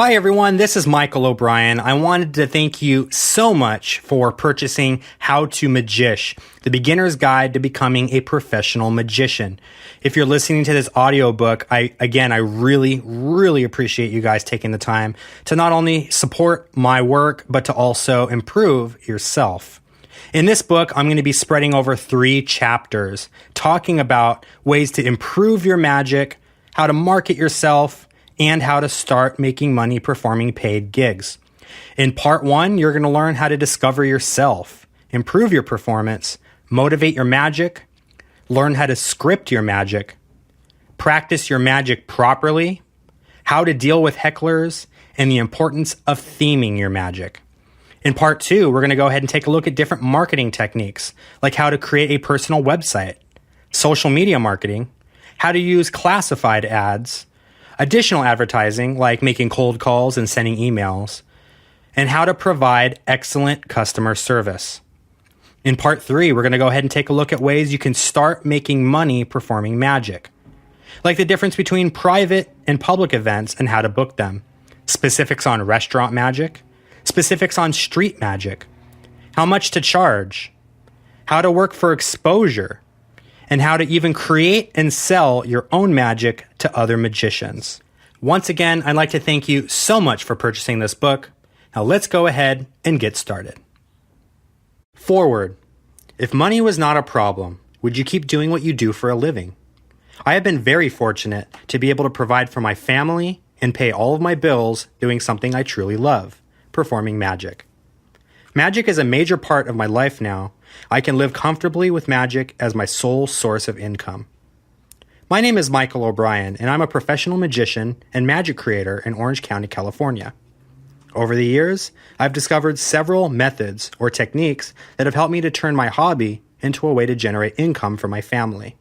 Hi everyone, this is Michael O'Brien. I wanted to thank you so much for purchasing How to Magish, the beginner's guide to becoming a professional magician. If you're listening to this audiobook, I really appreciate you guys taking the time to not only support my work, but to also improve yourself. In this book, I'm going to be spreading over 3 chapters, talking about ways to improve your magic, how to market yourself, and how to start making money performing paid gigs. In part 1, you're going to learn how to discover yourself, improve your performance, motivate your magic, learn how to script your magic, practice your magic properly, how to deal with hecklers, and the importance of theming your magic. In part 2, we're going to go ahead and take a look at different marketing techniques, like how to create a personal website, social media marketing, how to use classified ads, additional advertising like making cold calls and sending emails, and how to provide excellent customer service. In part 3, we're going to go ahead and take a look at ways you can start making money performing magic, like the difference between private and public events and how to book them, specifics on restaurant magic, specifics on street magic, how much to charge, how to work for exposure, and how to even create and sell your own magic to other magicians. Once again, I'd like to thank you so much for purchasing this book. Now let's go ahead and get started. Forward. If money was not a problem, would you keep doing what you do for a living? I have been very fortunate to be able to provide for my family and pay all of my bills doing something I truly love, performing magic. Magic is a major part of my life now. I can live comfortably with magic as my sole source of income. My name is Michael O'Brien, and I'm a professional magician and magic creator in Orange County, California. Over the years, I've discovered several methods or techniques that have helped me to turn my hobby into a way to generate income for my family.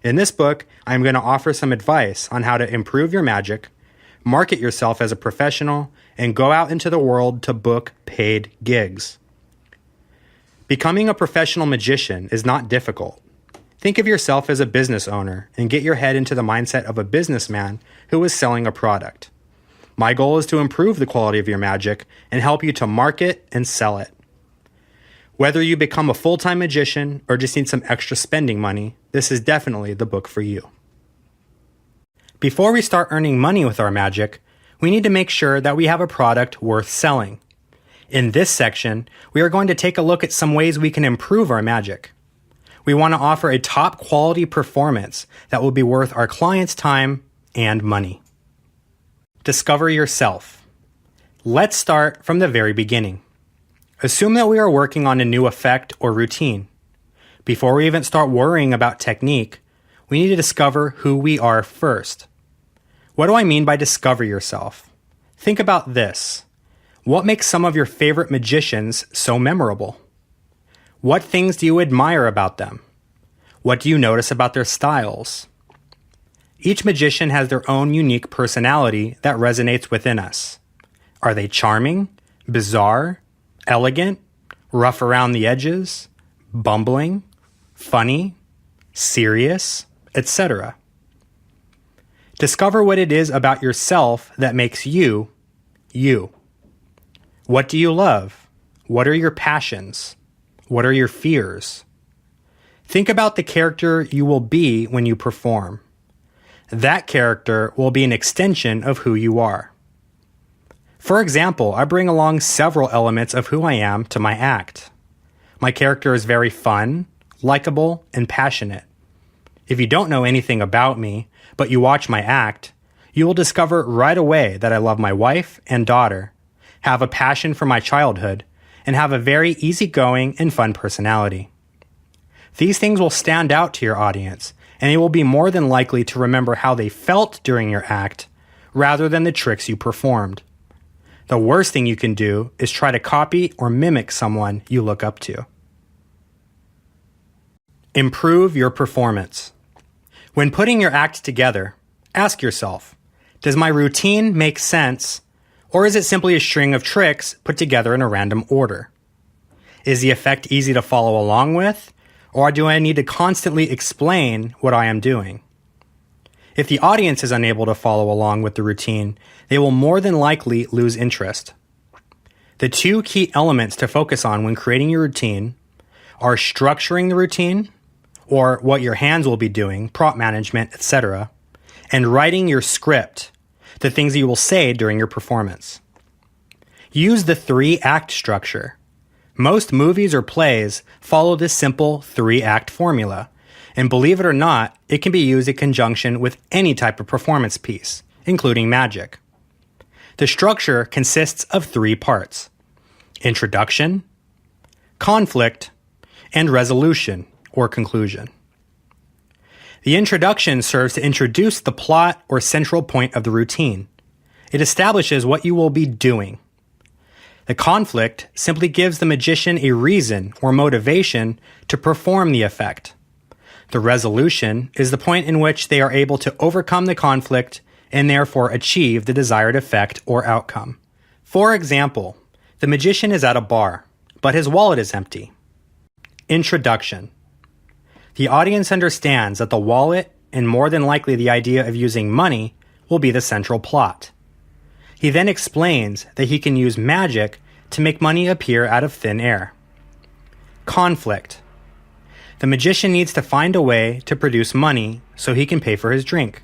In this book, I'm going to offer some advice on how to improve your magic, market yourself as a professional, and go out into the world to book paid gigs. Becoming a professional magician is not difficult. Think of yourself as a business owner and get your head into the mindset of a businessman who is selling a product. My goal is to improve the quality of your magic and help you to market and sell it. Whether you become a full-time magician or just need some extra spending money, this is definitely the book for you. Before we start earning money with our magic, we need to make sure that we have a product worth selling. In this section, we are going to take a look at some ways we can improve our magic. We want to offer a top quality performance that will be worth our clients' time and money. Discover yourself. Let's start from the very beginning. Assume that we are working on a new effect or routine. Before we even start worrying about technique, we need to discover who we are first. What do I mean by discover yourself? Think about this. What makes some of your favorite magicians so memorable? What things do you admire about them? What do you notice about their styles? Each magician has their own unique personality that resonates within us. Are they charming, bizarre, elegant, rough around the edges, bumbling, funny, serious, etc.? Discover what it is about yourself that makes you, you. What do you love? What are your passions? What are your fears? Think about the character you will be when you perform. That character will be an extension of who you are. For example, I bring along several elements of who I am to my act. My character is very fun, likable, and passionate. If you don't know anything about me, but you watch my act, you will discover right away that I love my wife and daughter, have a passion for my childhood, and have a very easygoing and fun personality. These things will stand out to your audience, and they will be more than likely to remember how they felt during your act rather than the tricks you performed. The worst thing you can do is try to copy or mimic someone you look up to. Improve your performance. When putting your act together, ask yourself, does my routine make sense, or is it simply a string of tricks put together in a random order? Is the effect easy to follow along with, or do I need to constantly explain what I am doing? If the audience is unable to follow along with the routine, they will more than likely lose interest. The two key elements to focus on when creating your routine are structuring the routine, or what your hands will be doing, prop management, etc., and writing your script, the things that you will say during your performance. Use the 3-act structure. Most movies or plays follow this simple 3-act formula, and believe it or not, it can be used in conjunction with any type of performance piece, including magic. The structure consists of 3 parts: introduction, conflict, and resolution or conclusion. The introduction serves to introduce the plot or central point of the routine. It establishes what you will be doing. The conflict simply gives the magician a reason or motivation to perform the effect. The resolution is the point in which they are able to overcome the conflict and therefore achieve the desired effect or outcome. For example, the magician is at a bar, but his wallet is empty. Introduction. The audience understands that the wallet, and more than likely the idea of using money, will be the central plot. He then explains that he can use magic to make money appear out of thin air. Conflict. The magician needs to find a way to produce money so he can pay for his drink.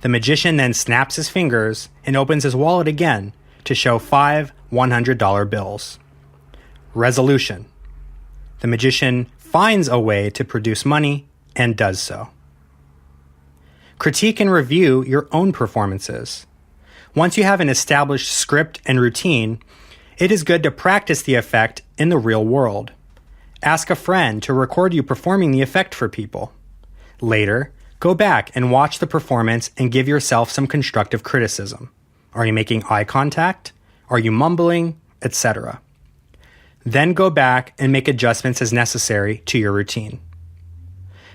The magician then snaps his fingers and opens his wallet again to show 5 $100 bills. Resolution. The magician finds a way to produce money and does so. Critique and review your own performances. Once you have an established script and routine, it is good to practice the effect in the real world. Ask a friend to record you performing the effect for people. Later, go back and watch the performance and give yourself some constructive criticism. Are you making eye contact? Are you mumbling? Etc. Then go back and make adjustments as necessary to your routine.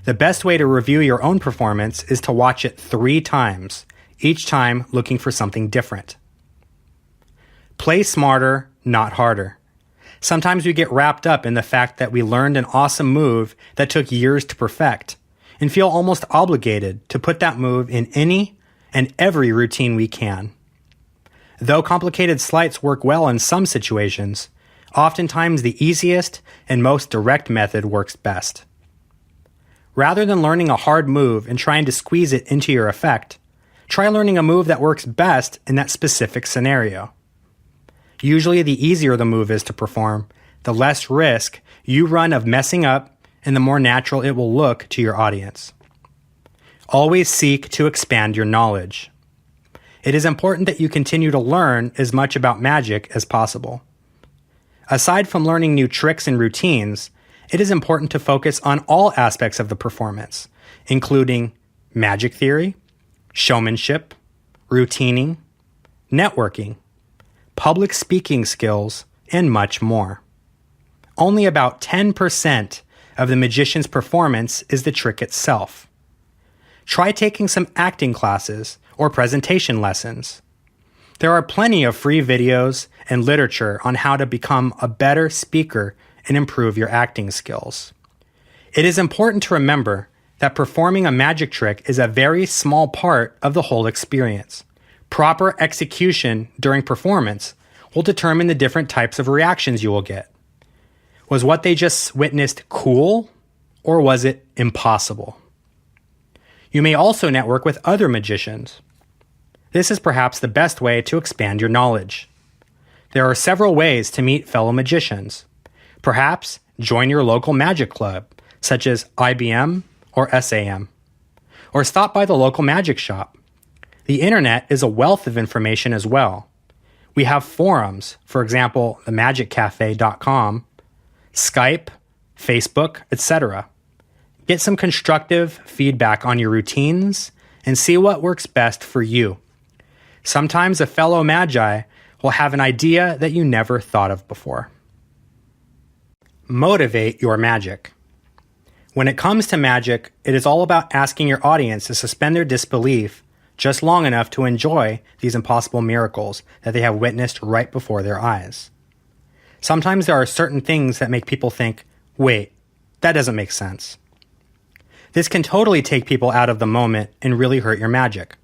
The best way to review your own performance is to watch it 3 times, each time looking for something different. Play smarter, not harder. Sometimes we get wrapped up in the fact that we learned an awesome move that took years to perfect and feel almost obligated to put that move in any and every routine we can. Though complicated sleights work well in some situations, oftentimes the easiest and most direct method works best. Rather than learning a hard move and trying to squeeze it into your effect, try learning a move that works best in that specific scenario. Usually the easier the move is to perform, the less risk you run of messing up and the more natural it will look to your audience. Always seek to expand your knowledge. It is important that you continue to learn as much about magic as possible. Aside from learning new tricks and routines, it is important to focus on all aspects of the performance, including magic theory, showmanship, routining, networking, public speaking skills, and much more. Only about 10% of the magician's performance is the trick itself. Try taking some acting classes or presentation lessons. There are plenty of free videos and literature on how to become a better speaker and improve your acting skills. It is important to remember that performing a magic trick is a very small part of the whole experience. Proper execution during performance will determine the different types of reactions you will get. Was what they just witnessed cool, or was it impossible? You may also network with other magicians. This is perhaps the best way to expand your knowledge. There are several ways to meet fellow magicians. Perhaps join your local magic club, such as IBM or SAM, or stop by the local magic shop. The internet is a wealth of information as well. We have forums, for example, themagiccafe.com, Skype, Facebook, etc. Get some constructive feedback on your routines and see what works best for you. Sometimes a fellow magi will have an idea that you never thought of before. Motivate your magic. When it comes to magic, it is all about asking your audience to suspend their disbelief just long enough to enjoy these impossible miracles that they have witnessed right before their eyes. Sometimes there are certain things that make people think, wait, that doesn't make sense. This can totally take people out of the moment and really hurt your magic.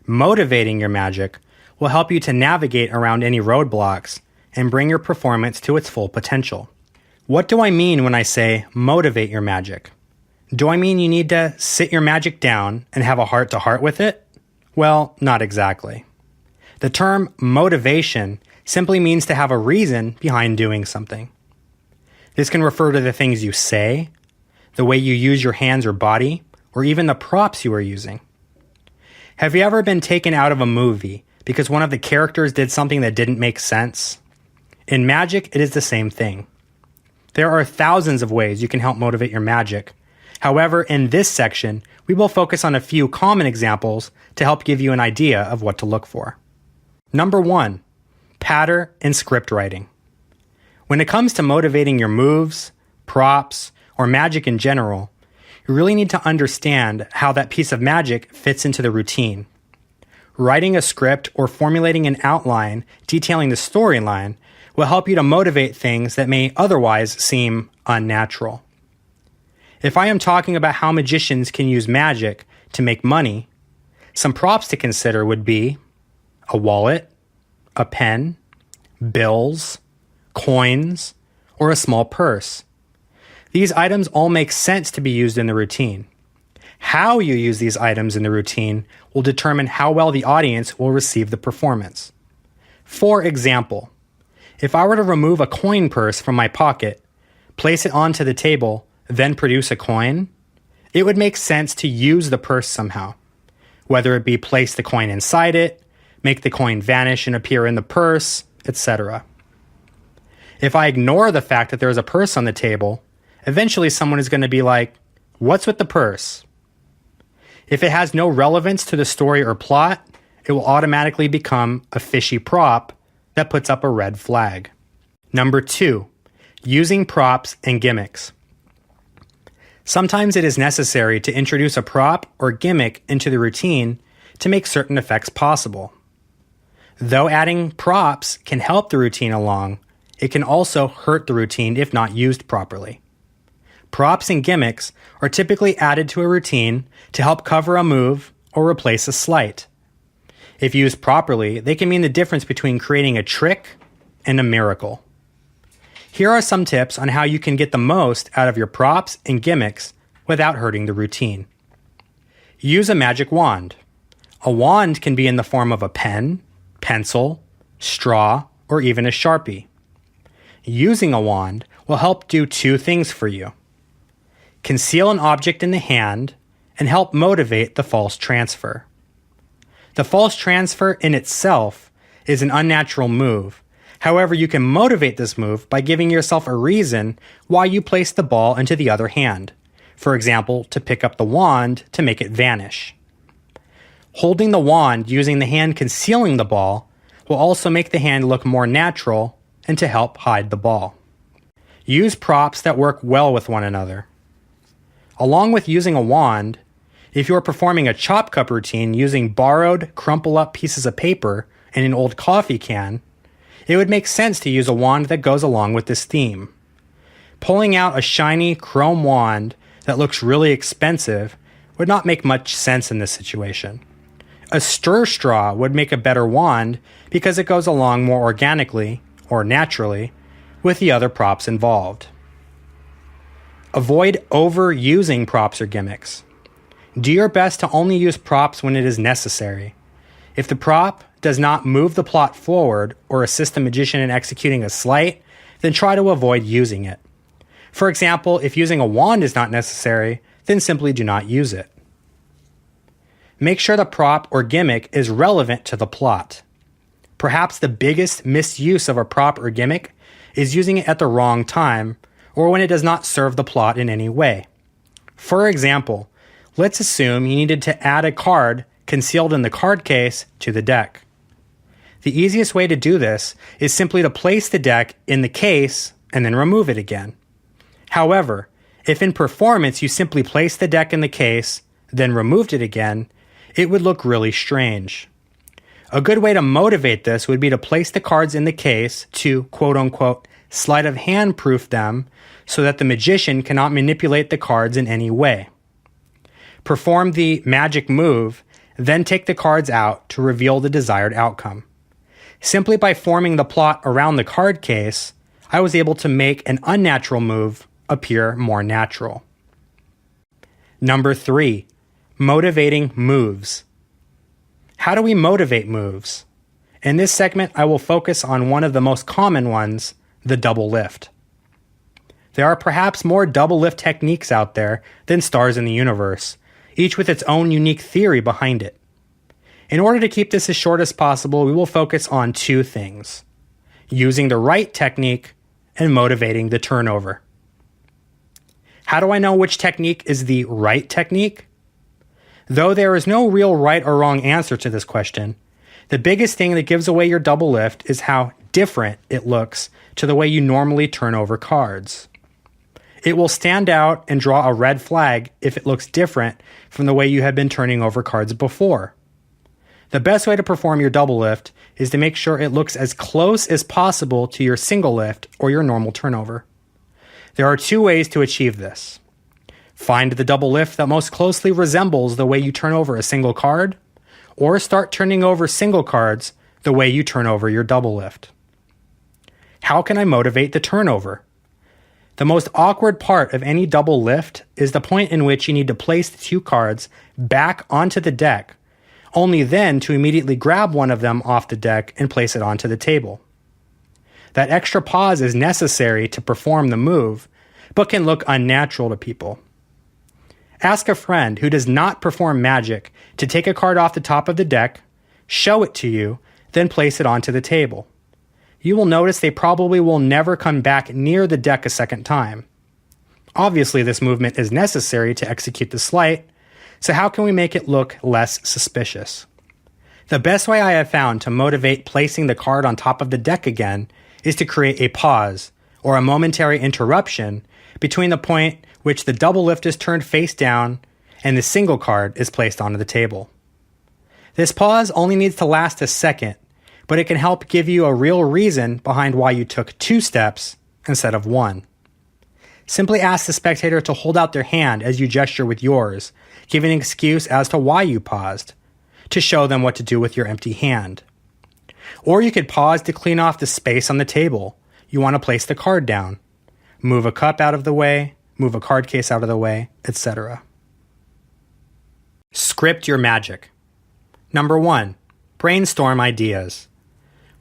Motivating your magic will help you to navigate around any roadblocks and bring your performance to its full potential. What do I mean when I say motivate your magic? Do I mean you need to sit your magic down and have a heart-to-heart with it? Well, not exactly. The term motivation simply means to have a reason behind doing something. This can refer to the things you say, the way you use your hands or body, or even the props you are using. Have you ever been taken out of a movie because one of the characters did something that didn't make sense? In magic, it is the same thing. There are thousands of ways you can help motivate your magic. However, in this section, we will focus on a few common examples to help give you an idea of what to look for. Number 1, pattern and script writing. When it comes to motivating your moves, props, or magic in general, you really need to understand how that piece of magic fits into the routine. Writing a script or formulating an outline detailing the storyline will help you to motivate things that may otherwise seem unnatural. If I am talking about how magicians can use magic to make money, some props to consider would be a wallet, a pen, bills, coins, or a small purse. These items all make sense to be used in the routine. How you use these items in the routine will determine how well the audience will receive the performance. For example, if I were to remove a coin purse from my pocket, place it onto the table, then produce a coin, it would make sense to use the purse somehow. Whether it be place the coin inside it, make the coin vanish and appear in the purse, etc. If I ignore the fact that there is a purse on the table, eventually someone is going to be like, "What's with the purse?" If it has no relevance to the story or plot, it will automatically become a fishy prop that puts up a red flag. Number 2, using props and gimmicks. Sometimes it is necessary to introduce a prop or gimmick into the routine to make certain effects possible. Though adding props can help the routine along, it can also hurt the routine if not used properly. Props and gimmicks are typically added to a routine to help cover a move or replace a sleight. If used properly, they can mean the difference between creating a trick and a miracle. Here are some tips on how you can get the most out of your props and gimmicks without hurting the routine. Use a magic wand. A wand can be in the form of a pen, pencil, straw, or even a Sharpie. Using a wand will help do 2 things for you. Conceal an object in the hand and help motivate the false transfer. The false transfer in itself is an unnatural move. However, you can motivate this move by giving yourself a reason why you place the ball into the other hand. For example, to pick up the wand to make it vanish. Holding the wand using the hand concealing the ball will also make the hand look more natural and to help hide the ball. Use props that work well with one another. Along with using a wand, if you are performing a chop cup routine using borrowed, crumple-up pieces of paper and an old coffee can, it would make sense to use a wand that goes along with this theme. Pulling out a shiny chrome wand that looks really expensive would not make much sense in this situation. A stir straw would make a better wand because it goes along more organically, or naturally, with the other props involved. Avoid overusing props or gimmicks. Do your best to only use props when it is necessary. If the prop does not move the plot forward or assist the magician in executing a sleight, then try to avoid using it. For example, if using a wand is not necessary, then simply do not use it. Make sure the prop or gimmick is relevant to the plot. Perhaps the biggest misuse of a prop or gimmick is using it at the wrong time or when it does not serve the plot in any way. For example, let's assume you needed to add a card concealed in the card case to the deck. The easiest way to do this is simply to place the deck in the case and then remove it again. However, if in performance you simply placed the deck in the case, then removed it again, it would look really strange. A good way to motivate this would be to place the cards in the case to quote-unquote sleight of hand proof them so that the magician cannot manipulate the cards in any way. Perform the magic move, then take the cards out to reveal the desired outcome. Simply by forming the plot around the card case, I was able to make an unnatural move appear more natural. Number 3, motivating moves. How do we motivate moves? In this segment, I will focus on one of the most common ones, the double lift. There are perhaps more double lift techniques out there than stars in the universe, each with its own unique theory behind it. In order to keep this as short as possible, we will focus on 2 things: using the right technique and motivating the turnover. How do I know which technique is the right technique? Though there is no real right or wrong answer to this question, the biggest thing that gives away your double lift is how different it looks to the way you normally turn over cards. It will stand out and draw a red flag if it looks different from the way you have been turning over cards before. The best way to perform your double lift is to make sure it looks as close as possible to your single lift or your normal turnover. There are 2 ways to achieve this. Find the double lift that most closely resembles the way you turn over a single card, or start turning over single cards the way you turn over your double lift. How can I motivate the turnover? The most awkward part of any double lift is the point in which you need to place the 2 cards back onto the deck, only then to immediately grab one of them off the deck and place it onto the table. That extra pause is necessary to perform the move, but can look unnatural to people. Ask a friend who does not perform magic to take a card off the top of the deck, show it to you, then place it onto the table. You will notice they probably will never come back near the deck a second time. Obviously, this movement is necessary to execute the sleight, so how can we make it look less suspicious? The best way I have found to motivate placing the card on top of the deck again is to create a pause, or a momentary interruption, between the point which the double lift is turned face down and the single card is placed onto the table. This pause only needs to last a second, but it can help give you a real reason behind why you took 2 steps instead of 1. Simply ask the spectator to hold out their hand as you gesture with yours, giving an excuse as to why you paused, to show them what to do with your empty hand. Or you could pause to clean off the space on the table. You want to place the card down. Move a cup out of the way, move a card case out of the way, etc. Script your magic. Number 1, brainstorm ideas.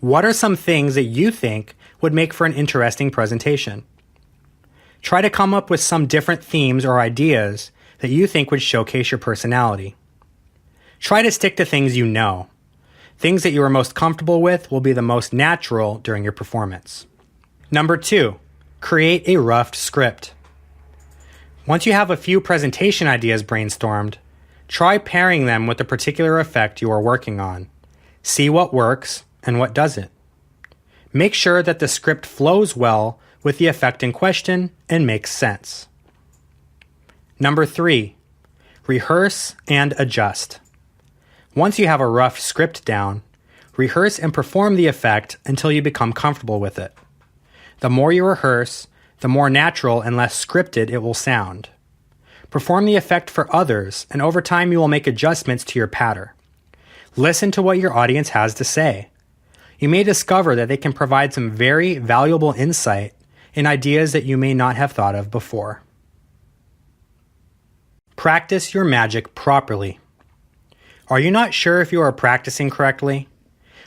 What are some things that you think would make for an interesting presentation? Try to come up with some different themes or ideas that you think would showcase your personality. Try to stick to things you know. Things that you are most comfortable with will be the most natural during your performance. Number 2, create a rough script. Once you have a few presentation ideas brainstormed, try pairing them with the particular effect you are working on. See what works and what doesn't. Make sure that the script flows well with the effect in question and makes sense. Number 3, rehearse and adjust. Once you have a rough script down, rehearse and perform the effect until you become comfortable with it. The more you rehearse, the more natural and less scripted it will sound. Perform the effect for others, and over time you will make adjustments to your patter. Listen to what your audience has to say. You may discover that they can provide some very valuable insight and ideas that you may not have thought of before. Practice your magic properly. Are you not sure if you are practicing correctly?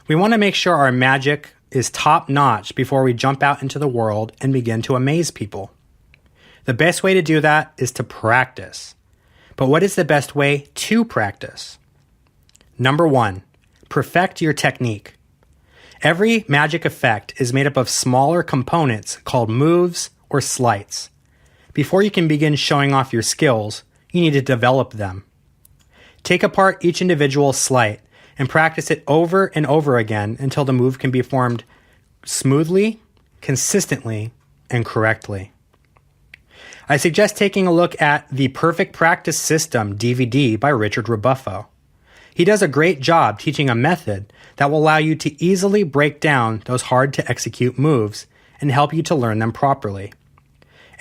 We want to make sure our magic is top-notch before we jump out into the world and begin to amaze people. The best way to do that is to practice. But what is the best way to practice? Number 1, perfect your technique. Every magic effect is made up of smaller components called moves or sleights. Before you can begin showing off your skills, you need to develop them. Take apart each individual sleight and practice it over and over again until the move can be formed smoothly, consistently, and correctly. I suggest taking a look at the Perfect Practice System DVD by Richard Rebuffo. He does a great job teaching a method that will allow you to easily break down those hard-to-execute moves and help you to learn them properly.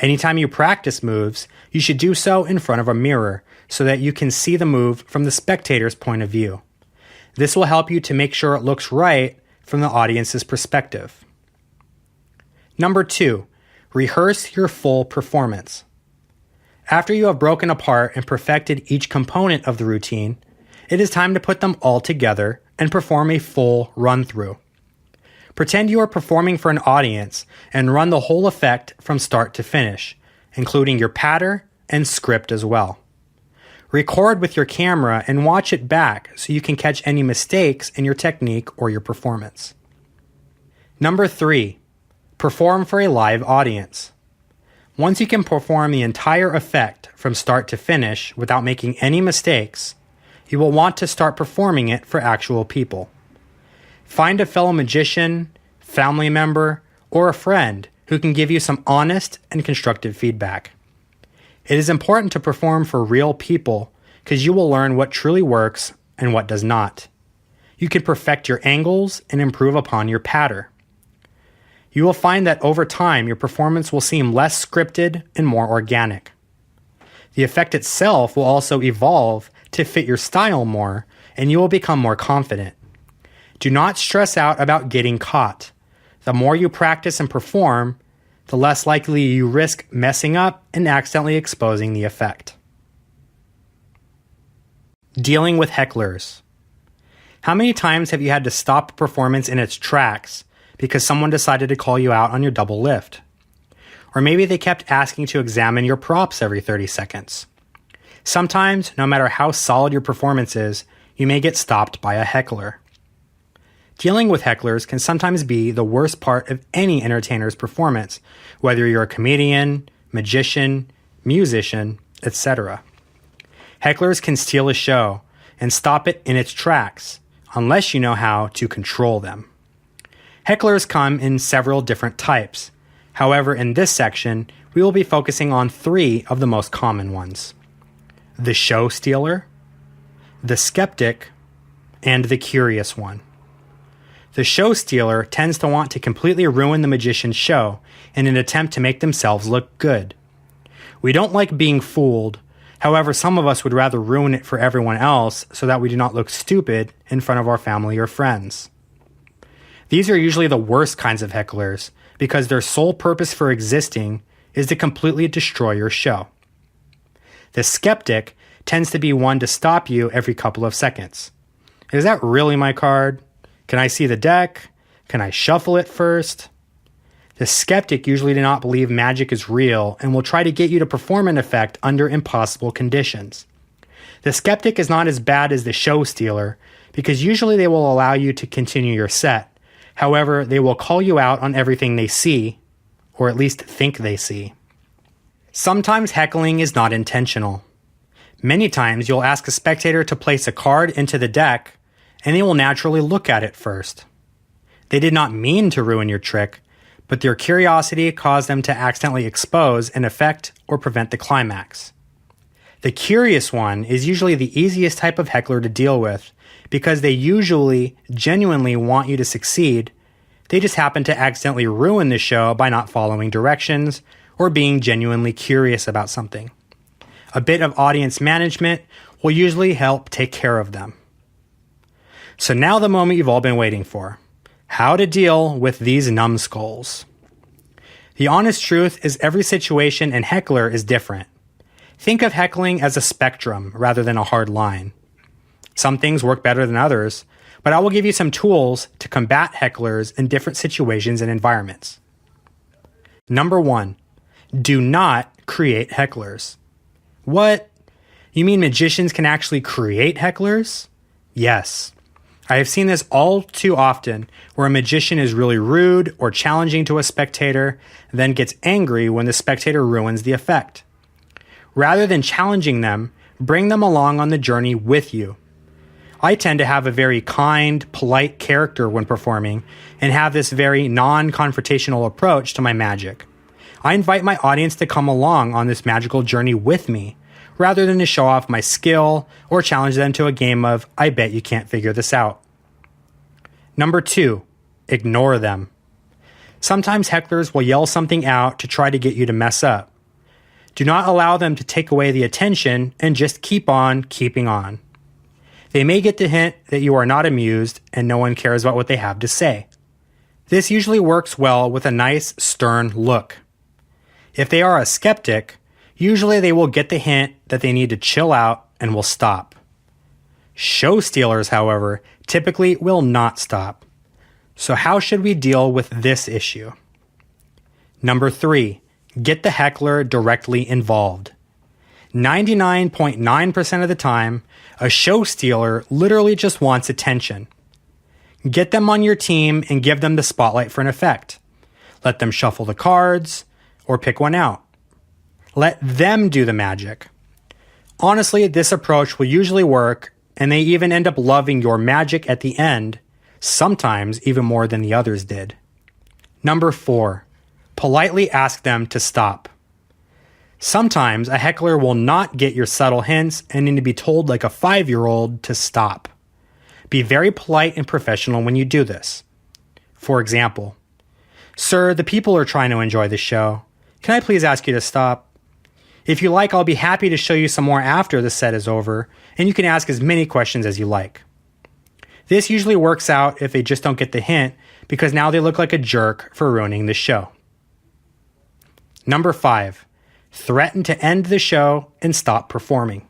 Anytime you practice moves, you should do so in front of a mirror so that you can see the move from the spectator's point of view. This will help you to make sure it looks right from the audience's perspective. Number 2, rehearse your full performance. After you have broken apart and perfected each component of the routine, it is time to put them all together and perform a full run-through. Pretend you are performing for an audience and run the whole effect from start to finish, including your patter and script as well. Record with your camera and watch it back so you can catch any mistakes in your technique or your performance. Number 3, perform for a live audience. Once you can perform the entire effect from start to finish without making any mistakes, you will want to start performing it for actual people. Find a fellow magician, family member, or a friend who can give you some honest and constructive feedback. It is important to perform for real people because you will learn what truly works and what does not. You can perfect your angles and improve upon your patter. You will find that over time your performance will seem less scripted and more organic. The effect itself will also evolve to fit your style more, and you will become more confident. Do not stress out about getting caught. The more you practice and perform, the less likely you risk messing up and accidentally exposing the effect. Dealing with hecklers. How many times have you had to stop a performance in its tracks because someone decided to call you out on your double lift? Or maybe they kept asking to examine your props every 30 seconds. Sometimes, no matter how solid your performance is, you may get stopped by a heckler. Dealing with hecklers can sometimes be the worst part of any entertainer's performance, whether you're a comedian, magician, musician, etc. Hecklers can steal a show and stop it in its tracks, unless you know how to control them. Hecklers come in several different types. However, in this section, we will be focusing on 3 of the most common ones: the show stealer, the skeptic, and the curious one. The show stealer tends to want to completely ruin the magician's show in an attempt to make themselves look good. We don't like being fooled. However, some of us would rather ruin it for everyone else so that we do not look stupid in front of our family or friends. These are usually the worst kinds of hecklers because their sole purpose for existing is to completely destroy your show. The skeptic tends to be one to stop you every couple of seconds. Is that really my card? Can I see the deck? Can I shuffle it first? The skeptic usually does not believe magic is real and will try to get you to perform an effect under impossible conditions. The skeptic is not as bad as the show stealer because usually they will allow you to continue your set. However, they will call you out on everything they see, or at least think they see. Sometimes heckling is not intentional. Many times you'll ask a spectator to place a card into the deck, and they will naturally look at it first. They did not mean to ruin your trick, but their curiosity caused them to accidentally expose an effect or prevent the climax. The curious one is usually the easiest type of heckler to deal with because they usually genuinely want you to succeed. They just happen to accidentally ruin the show by not following directions or being genuinely curious about something. A bit of audience management will usually help take care of them. So now the moment you've all been waiting for. How to deal with these numbskulls. The honest truth is every situation and heckler is different. Think of heckling as a spectrum rather than a hard line. Some things work better than others, but I will give you some tools to combat hecklers in different situations and environments. Number 1, do not create hecklers. What? You mean magicians can actually create hecklers? Yes. I have seen this all too often where a magician is really rude or challenging to a spectator, then gets angry when the spectator ruins the effect. Rather than challenging them, bring them along on the journey with you. I tend to have a very kind, polite character when performing and have this very non-confrontational approach to my magic. I invite my audience to come along on this magical journey with me, rather than to show off my skill or challenge them to a game of, I bet you can't figure this out. Number 2, ignore them. Sometimes hecklers will yell something out to try to get you to mess up. Do not allow them to take away the attention and just keep on keeping on. They may get the hint that you are not amused and no one cares about what they have to say. This usually works well with a nice, stern look. If they are a skeptic, usually they will get the hint that they need to chill out and will stop. Show stealers, however, typically will not stop. So how should we deal with this issue? Number 3, get the heckler directly involved. 99.9% of the time, a show stealer literally just wants attention. Get them on your team and give them the spotlight for an effect. Let them shuffle the cards or pick one out. Let them do the magic. Honestly, this approach will usually work, and they even end up loving your magic at the end, sometimes even more than the others did. Number 4, politely ask them to stop. Sometimes a heckler will not get your subtle hints and need to be told like a 5-year-old to stop. Be very polite and professional when you do this. For example, "Sir, the people are trying to enjoy the show. Can I please ask you to stop? If you like, I'll be happy to show you some more after the set is over, and you can ask as many questions as you like." This usually works out if they just don't get the hint, because now they look like a jerk for ruining the show. Number 5, threaten to end the show and stop performing.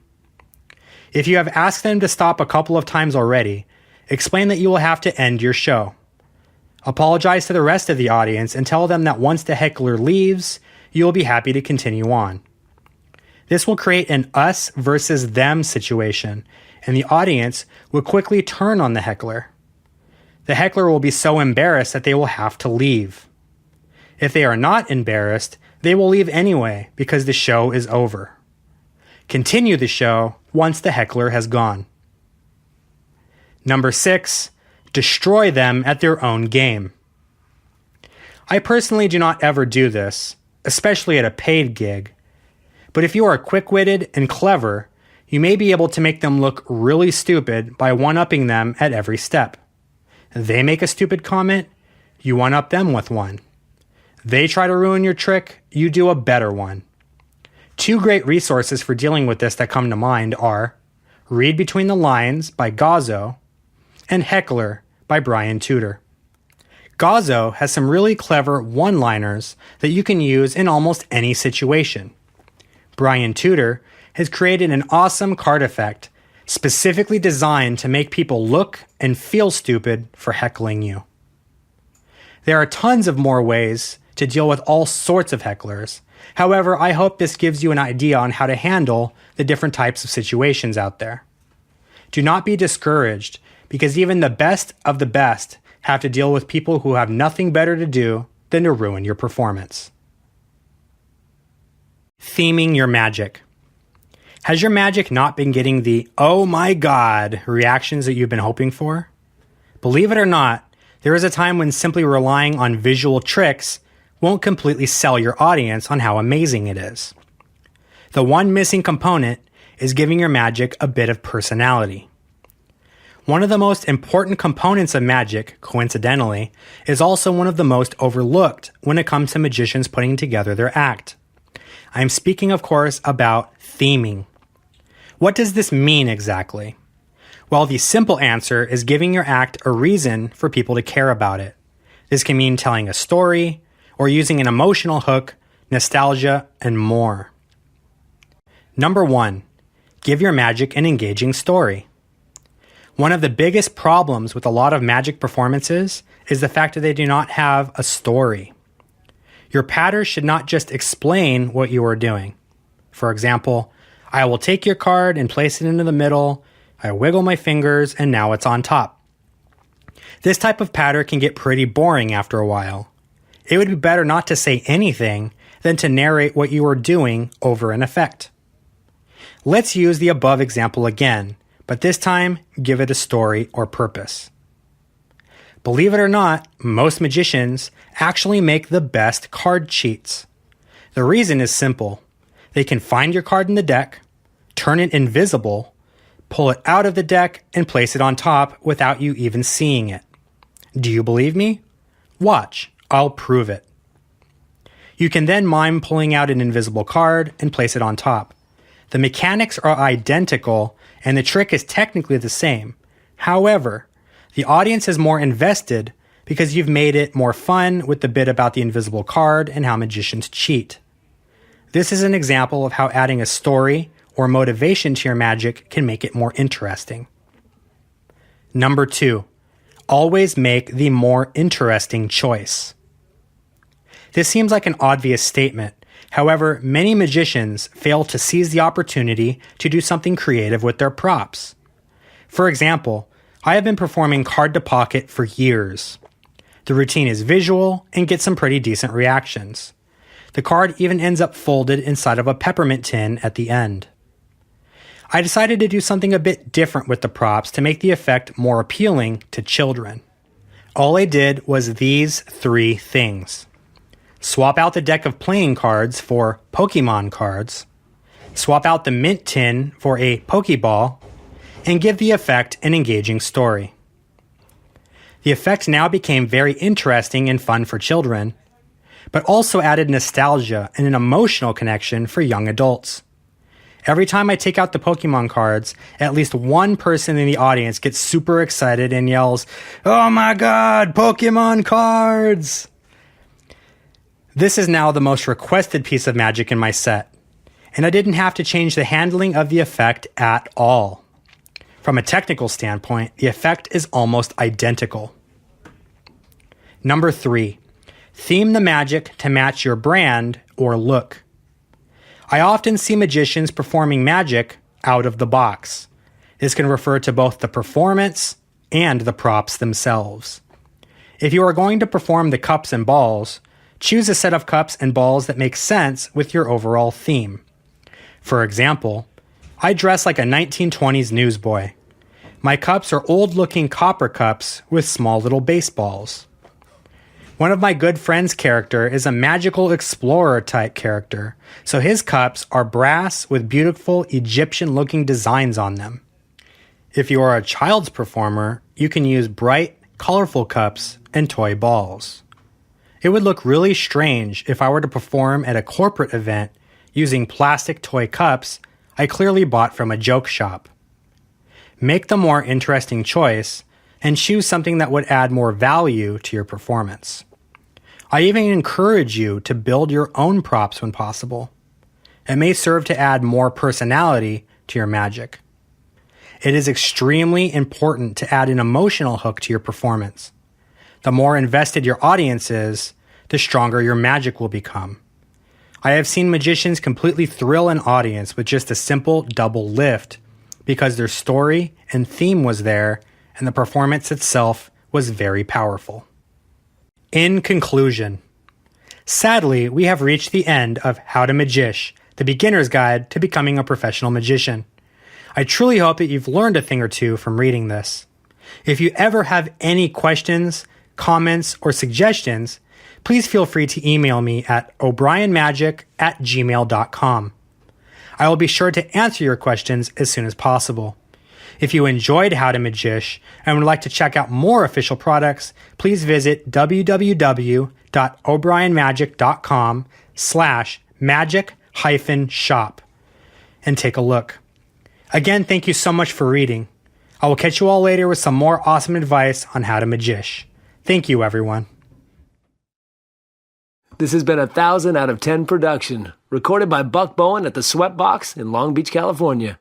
If you have asked them to stop a couple of times already, explain that you will have to end your show. Apologize to the rest of the audience and tell them that once the heckler leaves, you will be happy to continue on. This will create an us versus them situation, and the audience will quickly turn on the heckler. The heckler will be so embarrassed that they will have to leave. If they are not embarrassed, they will leave anyway because the show is over. Continue the show once the heckler has gone. Number 6, destroy them at their own game. I personally do not ever do this, especially at a paid gig. But if you are quick-witted and clever, you may be able to make them look really stupid by one-upping them at every step. They make a stupid comment, you one-up them with one. They try to ruin your trick, you do a better one. 2 great resources for dealing with this that come to mind are Read Between the Lines by Gazzo and Heckler by Brian Tudor. Gazzo has some really clever one-liners that you can use in almost any situation. Brian Tudor has created an awesome card effect specifically designed to make people look and feel stupid for heckling you. There are tons of more ways to deal with all sorts of hecklers. However, I hope this gives you an idea on how to handle the different types of situations out there. Do not be discouraged, because even the best of the best have to deal with people who have nothing better to do than to ruin your performance. Theming your magic. Has your magic not been getting the "oh my god" reactions that you've been hoping for? Believe it or not, there is a time when simply relying on visual tricks won't completely sell your audience on how amazing it is. The one missing component is giving your magic a bit of personality. One of the most important components of magic, coincidentally, is also one of the most overlooked when it comes to magicians putting together their act. I am speaking, of course, about theming. What does this mean exactly? Well, the simple answer is giving your act a reason for people to care about it. This can mean telling a story, or using an emotional hook, nostalgia, and more. Number 1, give your magic an engaging story. One of the biggest problems with a lot of magic performances is the fact that they do not have a story. Your patter should not just explain what you are doing. For example, I will take your card and place it into the middle, I wiggle my fingers, and now it's on top. This type of patter can get pretty boring after a while. It would be better not to say anything than to narrate what you are doing over an effect. Let's use the above example again, but this time give it a story or purpose. Believe it or not, most magicians actually make the best card cheats. The reason is simple. They can find your card in the deck, turn it invisible, pull it out of the deck, and place it on top without you even seeing it. Do you believe me? Watch. I'll prove it. You can then mime pulling out an invisible card and place it on top. The mechanics are identical, and the trick is technically the same. However, the audience is more invested because you've made it more fun with the bit about the invisible card and how magicians cheat. This is an example of how adding a story or motivation to your magic can make it more interesting. Number 2, always make the more interesting choice. This seems like an obvious statement. However, many magicians fail to seize the opportunity to do something creative with their props. For example, I have been performing card to pocket for years. The routine is visual and gets some pretty decent reactions. The card even ends up folded inside of a peppermint tin at the end. I decided to do something a bit different with the props to make the effect more appealing to children. All I did was these 3 things. Swap out the deck of playing cards for Pokemon cards, swap out the mint tin for a Pokeball, and give the effect an engaging story. The effect now became very interesting and fun for children, but also added nostalgia and an emotional connection for young adults. Every time I take out the Pokemon cards, at least one person in the audience gets super excited and yells, "Oh my god, Pokemon cards!" This is now the most requested piece of magic in my set, and I didn't have to change the handling of the effect at all. From a technical standpoint, the effect is almost identical. Number 3, theme the magic to match your brand or look. I often see magicians performing magic out of the box. This can refer to both the performance and the props themselves. If you are going to perform the cups and balls, choose a set of cups and balls that make sense with your overall theme. For example, I dress like a 1920s newsboy. My cups are old-looking copper cups with small little baseballs. One of my good friend's character is a magical explorer type character, so his cups are brass with beautiful Egyptian-looking designs on them. If you are a child's performer, you can use bright, colorful cups and toy balls. It would look really strange if I were to perform at a corporate event using plastic toy cups I clearly bought from a joke shop. Make the more interesting choice and choose something that would add more value to your performance. I even encourage you to build your own props when possible. It may serve to add more personality to your magic. It is extremely important to add an emotional hook to your performance. The more invested your audience is, the stronger your magic will become. I have seen magicians completely thrill an audience with just a simple double lift because their story and theme was there and the performance itself was very powerful. In conclusion, sadly, we have reached the end of How to Magish, the beginner's guide to becoming a professional magician. I truly hope that you've learned a thing or two from reading this. If you ever have any questions, comments, or suggestions, please feel free to email me at o'brienmagic@gmail.com. I will be sure to answer your questions as soon as possible. If you enjoyed How to Magish and would like to check out more official products, please visit www.o'brienmagic.com/magic-shop and take a look. Again, thank you so much for reading. I will catch you all later with some more awesome advice on how to magish. Thank you, everyone. This has been a 1000 out of 10 production, recorded by Buck Bowen at the Sweatbox in Long Beach, California.